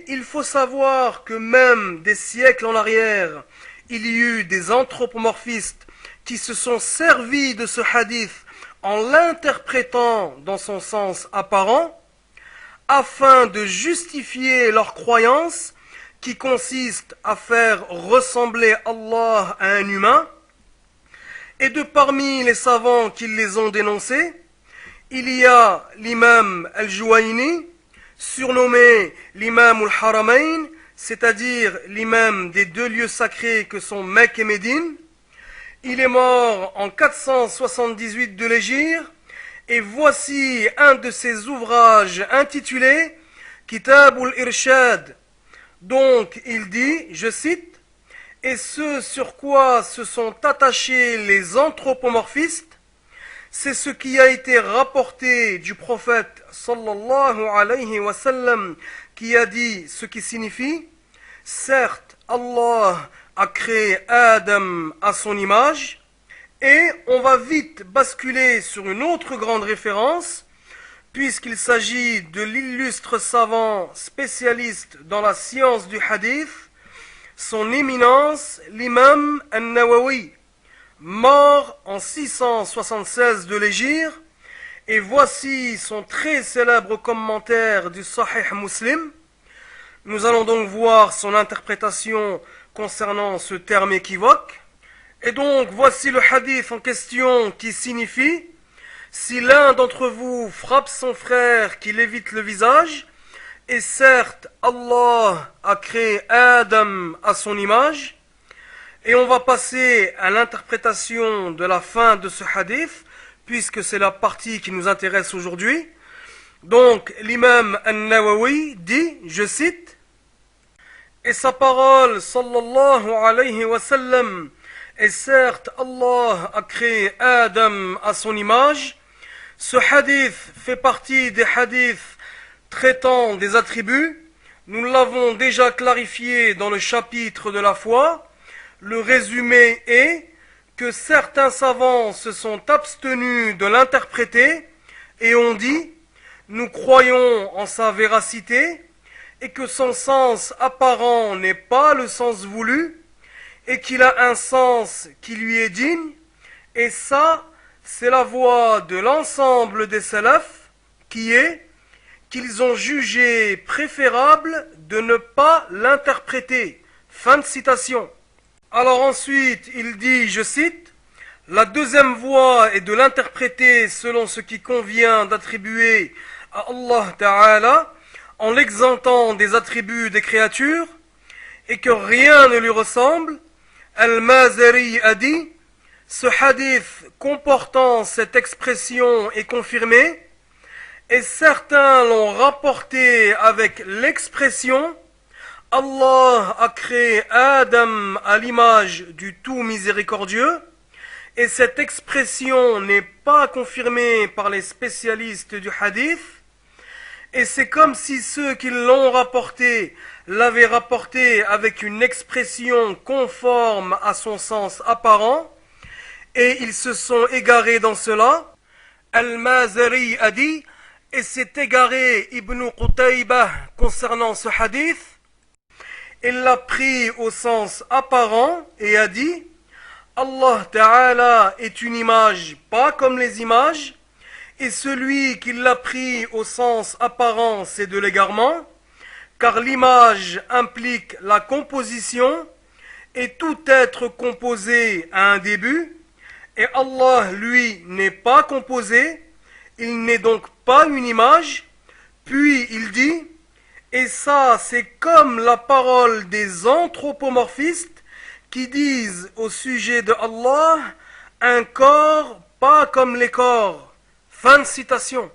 il faut savoir que même des siècles en arrière, il y eut des anthropomorphistes qui se sont servis de ce hadith en l'interprétant dans son sens apparent, afin de justifier leur croyance qui consiste à faire ressembler Allah à un humain. Et de parmi les savants qui les ont dénoncés, il y a l'imam al-Juwayni, surnommé l'imam al-Haramain, c'est-à-dire l'imam des deux lieux sacrés que sont Mecque et Médine. Il est mort en 478 de l'Hégire, et voici un de ses ouvrages intitulé Kitab al-Irshad. Donc il dit, je cite, « Et ce sur quoi se sont attachés les anthropomorphistes, c'est ce qui a été rapporté du prophète sallallahu alayhi wa sallam qui a dit ce qui signifie « Certes, Allah a créé Adam à son image » et on va vite basculer sur une autre grande référence puisqu'il s'agit de l'illustre savant spécialiste dans la science du hadith, son éminence l'imam An-Nawawi, mort en 676 de l'Hégire, et voici son très célèbre commentaire du Sahih Muslim. Nous allons donc voir son interprétation concernant ce terme équivoque. Et donc voici le hadith en question qui signifie « Si l'un d'entre vous frappe son frère qu'il évite le visage, et certes Allah a créé Adam à son image » Et on va passer à l'interprétation de la fin de ce hadith, puisque c'est la partie qui nous intéresse aujourd'hui. Donc l'imam An-Nawawi dit, je cite, « Et sa parole, sallallahu alayhi wa sallam, et certes Allah a créé Adam à son image. Ce hadith fait partie des hadiths traitant des attributs. Nous l'avons déjà clarifié dans le chapitre de la foi. Le résumé est que certains savants se sont abstenus de l'interpréter et ont dit « Nous croyons en sa véracité et que son sens apparent n'est pas le sens voulu et qu'il a un sens qui lui est digne. Et ça, c'est la voie de l'ensemble des salafs qui est qu'ils ont jugé préférable de ne pas l'interpréter. » Fin de citation. Alors ensuite, il dit, je cite, « La deuxième voie est de l'interpréter selon ce qui convient d'attribuer à Allah Ta'ala en l'exemptant des attributs des créatures et que rien ne lui ressemble. » Al-Mazari a dit, « Ce hadith comportant cette expression est confirmé et certains l'ont rapporté avec l'expression Allah a créé Adam à l'image du tout miséricordieux, et cette expression n'est pas confirmée par les spécialistes du hadith, et c'est comme si ceux qui l'ont rapporté l'avaient rapporté avec une expression conforme à son sens apparent, et ils se sont égarés dans cela. Al-Mazari a dit, et s'est égaré Ibn Qutaybah concernant ce hadith. Il l'a pris au sens apparent et a dit « Allah Ta'ala est une image pas comme les images, et celui qui l'a pris au sens apparent c'est de l'égarement, car l'image implique la composition, et tout être composé a un début, et Allah, lui, n'est pas composé, il n'est donc pas une image. » Puis il dit « Et ça, c'est comme la parole des anthropomorphistes qui disent au sujet de Allah un corps pas comme les corps. » Fin de citation.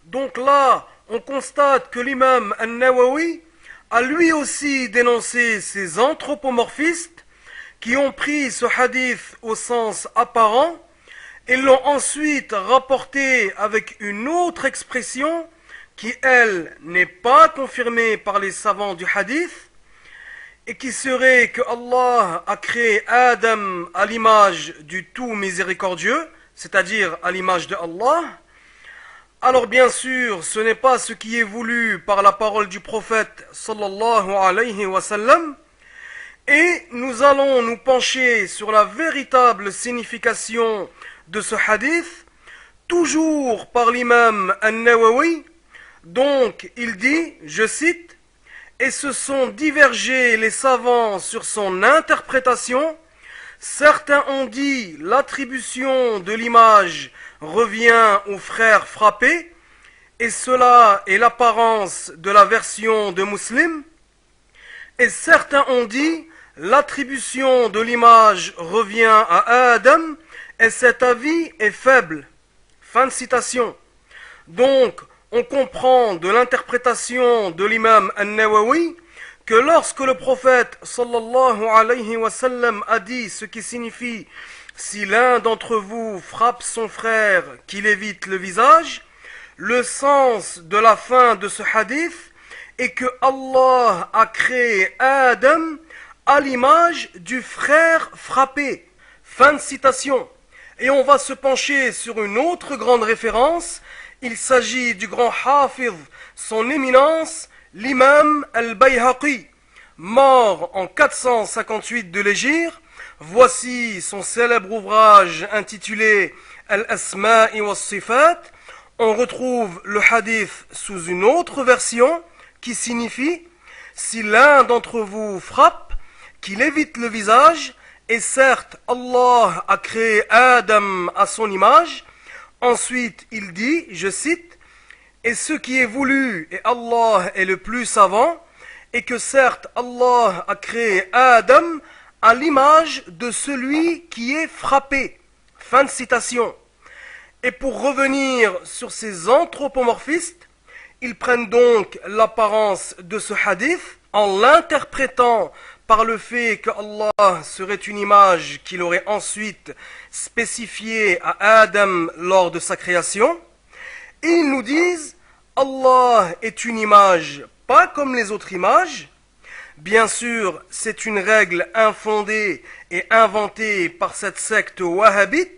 Donc là, on constate que l'imam An-Nawawi a lui aussi dénoncé ces anthropomorphistes qui ont pris ce hadith au sens apparent et l'ont ensuite rapporté avec une autre expression qui, elle, n'est pas confirmée par les savants du hadith, et qui serait que Allah a créé Adam à l'image du tout miséricordieux, c'est-à-dire à l'image de Allah, Alors bien sûr, ce n'est pas ce qui est voulu par la parole du prophète sallallahu alayhi wa sallam, et nous allons nous pencher sur la véritable signification de ce hadith, toujours par l'imam An-Nawawi. Donc il dit, je cite, « Et se sont divergés les savants sur son interprétation. Certains ont dit l'attribution de l'image revient au frère frappé, et cela est l'apparence de la version de Muslim. Et certains ont dit l'attribution de l'image revient à Adam, et cet avis est faible. » Fin de citation. Donc, on comprend de l'interprétation de l'imam An-Nawawi que lorsque le prophète sallallahu alayhi wa sallam a dit ce qui signifie « Si l'un d'entre vous frappe son frère, qu'il évite le visage », le sens de la fin de ce hadith est que Allah a créé Adam à l'image du frère frappé. Fin de citation. Et on va se pencher sur une autre grande référence. Il s'agit du grand Hafiz, son éminence, l'imam Al-Bayhaqi, mort en 458 de l'Hégire. Voici son célèbre ouvrage intitulé Al-Asma'i wa Sifat. On retrouve le hadith sous une autre version qui signifie « Si l'un d'entre vous frappe, qu'il évite le visage, et certes Allah a créé Adam à son image. » Ensuite il dit, je cite, « Et ce qui est voulu, et Allah est le plus savant, et que certes Allah a créé Adam à l'image de celui qui est frappé. » Fin de citation. Et pour revenir sur ces anthropomorphistes, ils prennent donc l'apparence de ce hadith en l'interprétant par le fait que Allah serait une image qu'il aurait ensuite spécifiée à Adam lors de sa création. Et ils nous disent, Allah est une image pas comme les autres images. Bien sûr, c'est une règle infondée et inventée par cette secte wahhabite,